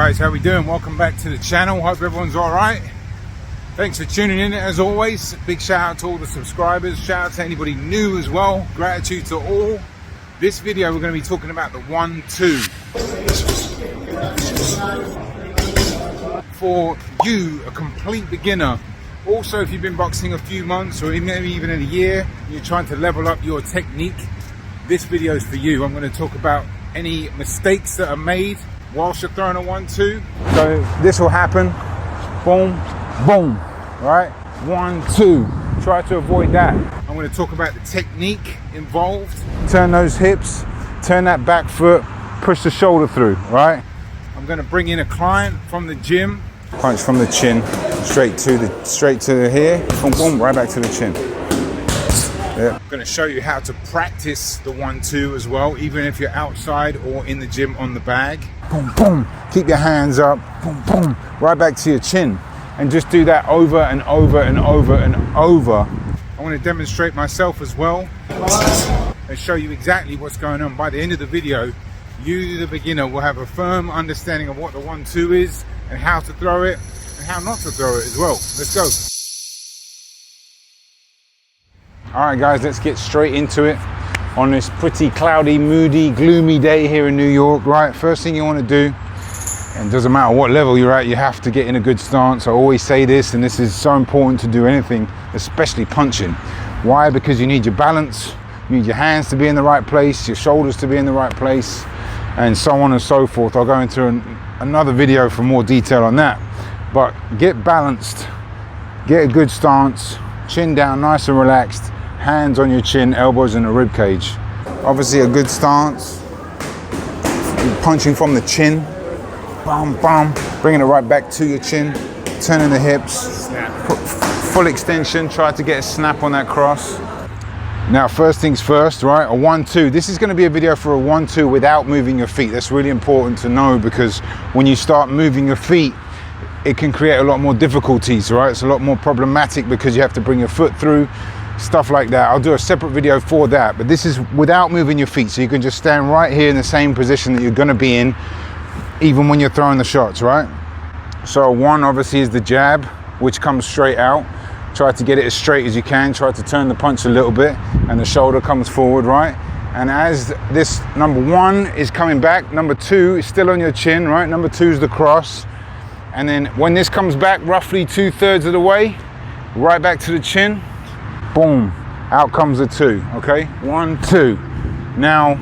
guys, how we doing? Welcome back to the channel. Hope everyone's all right. Thanks for tuning in as always. Big shout out to all the subscribers. Shout out to anybody new as well. Gratitude to all. This video we're going to be talking about the 1-2. For you, a complete beginner. Also, if you've been boxing a few months or maybe even in a year, you're trying to level up your technique, this video is for you. I'm going to talk about any mistakes that are made whilst you're throwing a 1-2. So this will happen. Boom, boom, right? 1-2. Try to avoid that. I'm going to talk about the technique involved. Turn those hips, turn that back foot, push the shoulder through, right? I'm going to bring in a client from the gym. Punch from the chin, straight to here. Boom, boom, right back to the chin. Yeah. I'm going to show you how to practice the 1-2 as well, even if you're outside or in the gym on the bag. Boom, boom. Keep your hands up. Boom, boom. Right back to your chin. And just do that over and over and over and over. I want to demonstrate myself as well and show you exactly what's going on. By the end of the video, you, the beginner, will have a firm understanding of what the 1-2 is and how to throw it and how not to throw it as well. Let's go. All right, guys, let's get straight into it on this pretty cloudy, moody, gloomy day here in New York, right? First thing you want to do, and it doesn't matter what level you're at, you have to get in a good stance. I always say this, and this is so important to do anything, especially punching. Why? Because you need your balance, you need your hands to be in the right place, your shoulders to be in the right place, and so on and so forth. I'll go into another video for more detail on that. But get balanced, get a good stance, chin down, nice and relaxed, hands on your chin, elbows in the rib cage. Obviously a good stance, punching from the chin, bam, bam, bringing it right back to your chin, turning the hips, full extension, try to get a snap on that cross. Now, first things first, right, a 1-2. This is going to be a video for a 1-2 without moving your feet. That's really important to know, because when you start moving your feet, it can create a lot more difficulties, right? It's a lot more problematic because you have to bring your foot through, stuff like that. I'll do a separate video for that, but this is without moving your feet, so you can just stand right here in the same position that you're going to be in, even when you're throwing the shots, right? So one obviously is the jab, which comes straight out. Try to get it as straight as you can. Try to turn the punch a little bit, and the shoulder comes forward, right? And as this number one is coming back, number two is still on your chin, right? Number two is the cross. And then when this comes back roughly 2/3 of the way, right back to the chin, boom, out comes the 2, okay? 1-2. Now,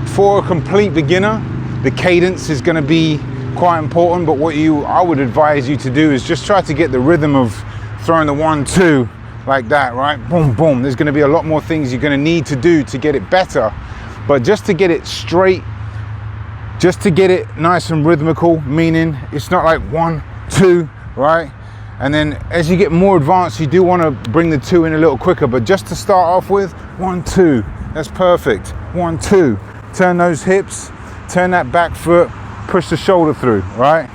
for a complete beginner, the cadence is gonna be quite important, but what I would advise you to do is just try to get the rhythm of throwing the 1-2 like that, right? Boom, boom. There's gonna be a lot more things you're gonna need to do to get it better, but just to get it straight, just to get it nice and rhythmical, meaning it's not like 1-2, right? And then as you get more advanced, you do want to bring the 2 in a little quicker, but just to start off with, 1-2, that's perfect. 1-2, turn those hips, turn that back foot, push the shoulder through, right?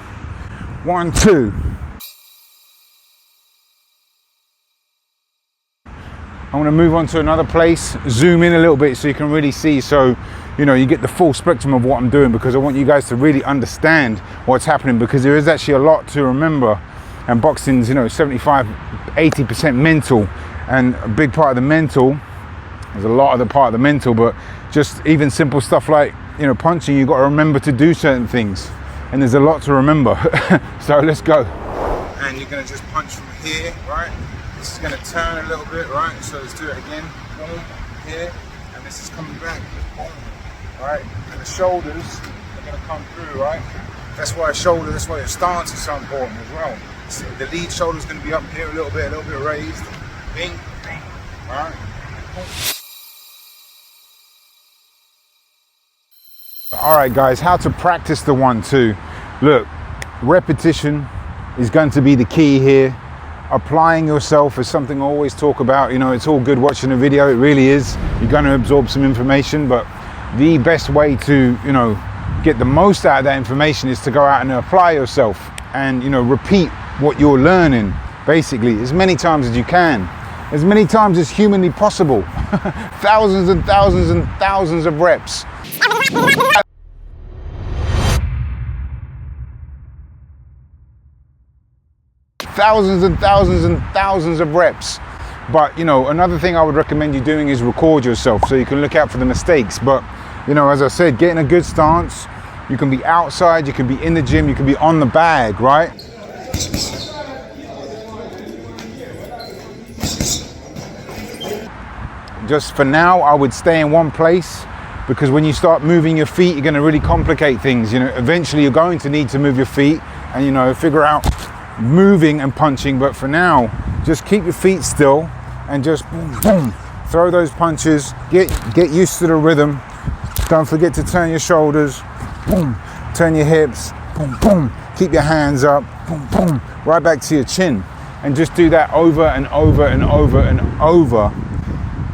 1-2. I'm going to move on to another place, zoom in a little bit so you can really see, so you know you get the full spectrum of what I'm doing, because I want you guys to really understand what's happening, because there is actually a lot to remember, and boxing's, you know, 75-80% mental, and a big part of the mental, there's a lot of the part of the mental, but just even simple stuff like, you know, punching, you've got to remember to do certain things, and there's a lot to remember. So let's go. And you're going to just punch from here, right? This is going to turn a little bit, right? So let's do it again. Boom, here, and this is coming back. Boom, right? And the shoulders are going to come through, right? That's why your stance is so important as well. So the lead shoulder is going to be up here a little bit raised. Bing, bing, all right? Boom. All right, guys, how to practice the 1-2. Look, repetition is going to be the key here. Applying yourself is something I always talk about. You know, it's all good watching a video, it really is. You're going to absorb some information, but the best way to, you know, get the most out of that information is to go out and apply yourself and, you know, repeat what you're learning, basically, as many times as you can, as many times as humanly possible. Thousands and thousands and thousands of reps. thousands and thousands and thousands of reps. But you know, another thing I would recommend you doing is record yourself so you can look out for the mistakes. But you know, as I said, getting a good stance. You can be outside, you can be in the gym, you can be on the bag, right? Just for now, I would stay in one place, because when you start moving your feet, you're going to really complicate things. You know, eventually you're going to need to move your feet and, you know, figure out moving and punching. But for now, just keep your feet still and just boom, boom, throw those punches, get used to the rhythm. Don't forget to turn your shoulders, boom, turn your hips, boom, boom, keep your hands up, boom, boom, right back to your chin. And just do that over and over and over and over.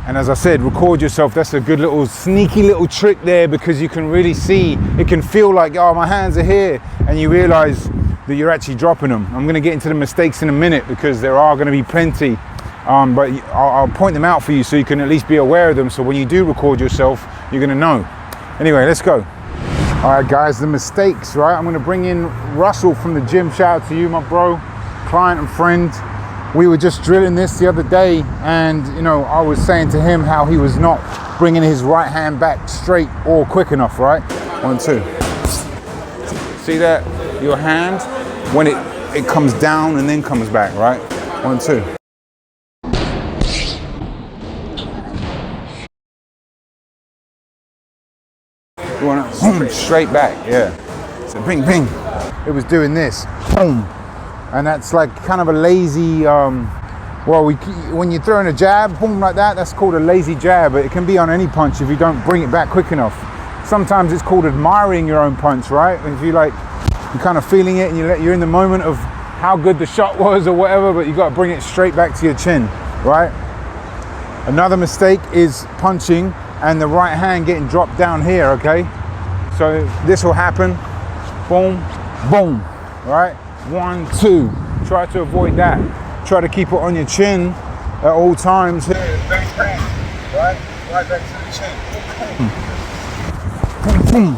And as I said, record yourself. That's a good little sneaky little trick there, because you can really see, it can feel like, oh, my hands are here, and you realize that you're actually dropping them. I'm gonna get into the mistakes in a minute, because there are gonna be plenty, but I'll point them out for you so you can at least be aware of them. So when you do record yourself, you're gonna know. Anyway, let's go. All right, guys, the mistakes, right? I'm gonna bring in Russell from the gym. Shout out to you, my bro, client and friend. We were just drilling this the other day, and you know, I was saying to him how he was not bringing his right hand back straight or quick enough, right? 1, 2. See that? Your hand, when it comes down and then comes back, right? 1, 2. You want to boom, straight back, yeah. So bing, bing. It was doing this, boom. And that's like kind of a lazy, when you're throwing a jab, boom, like that, that's called a lazy jab. But it can be on any punch if you don't bring it back quick enough. Sometimes it's called admiring your own punch, right? If you like, you're kind of feeling it and you're in the moment of how good the shot was or whatever, but you got to bring it straight back to your chin, right? Another mistake is punching and the right hand getting dropped down here, okay? So this will happen, boom, boom, right? 1, 2, try to avoid that. Try to keep it on your chin at all times. Here, bang, bang, right? Right back to the chin. Boom, boom.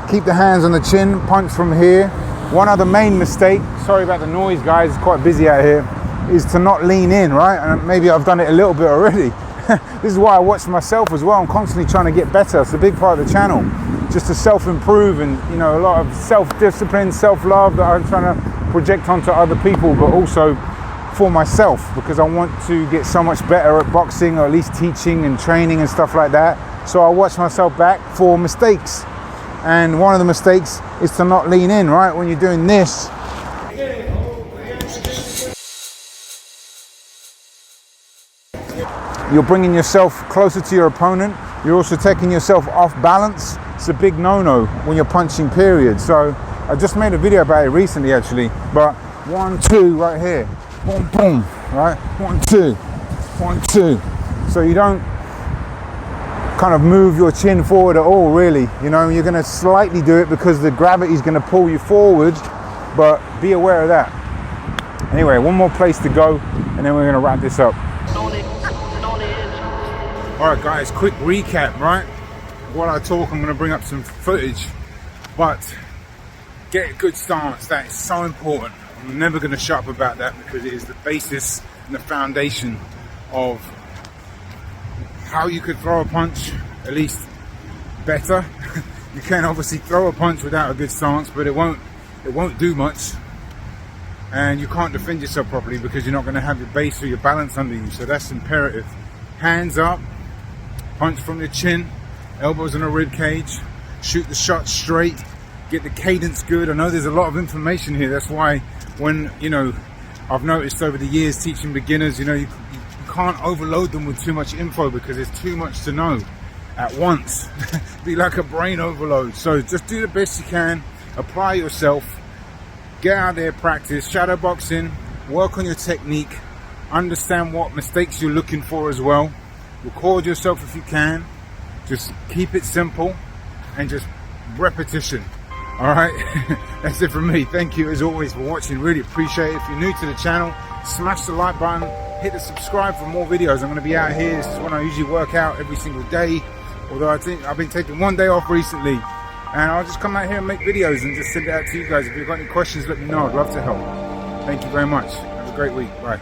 Keep the hands on the chin, punch from here. One other main mistake, sorry about the noise guys, it's quite busy out here, is to not lean in, right? And maybe I've done it a little bit already. This is why I watch myself as well. I'm constantly trying to get better. It's a big part of the channel, just to self-improve, and you know, a lot of self-discipline, self-love that I'm trying to project onto other people, but also for myself, because I want to get so much better at boxing, or at least teaching and training and stuff like that. So I watch myself back for mistakes. And one of the mistakes is to not lean in, right? When you're doing this, you're bringing yourself closer to your opponent. You're also taking yourself off balance. It's a big no-no when you're punching, period. So I just made a video about it recently, actually. But 1, 2, right here. Boom, boom, right? 1, 2, 1, 2. So you don't kind of move your chin forward at all, really. You know, you're gonna slightly do it because the gravity is gonna pull you forward, but be aware of that. Anyway, one more place to go, and then we're gonna wrap this up. All right, guys, quick recap, right? While I talk, I'm gonna bring up some footage, but get a good stance. That is so important. I'm never gonna shut up about that, because it is the basis and the foundation of how you could throw a punch, at least better. You can obviously throw a punch without a good stance, but it won't do much, and you can't defend yourself properly because you're not going to have your base or your balance under you. So that's imperative. Hands up, punch from your chin, elbows on a rib cage, shoot the shot straight, get the cadence good. I know there's a lot of information here. That's why when, you know, I've noticed over the years teaching beginners, you know, you can't overload them with too much info, because there's too much to know at once. Be like a brain overload. So just do the best you can, apply yourself, get out there, practice shadow boxing, work on your technique, understand what mistakes you're looking for as well, record yourself if you can, just keep it simple, and just repetition. All right. That's it from me. Thank you as always for watching. Really appreciate it. If you're new to the channel, smash the like button, hit the subscribe for more videos. I'm going to be out here. This is when I usually work out every single day. Although I think I've been taking one day off recently. And I'll just come out here and make videos and just send it out to you guys. If you've got any questions, let me know. I'd love to help. Thank you very much. Have a great week. Bye.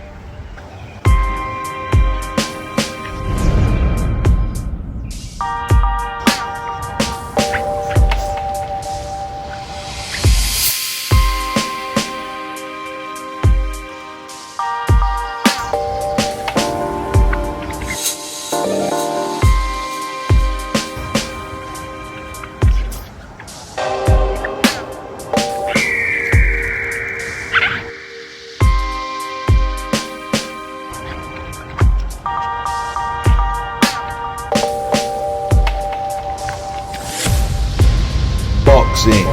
Boxing.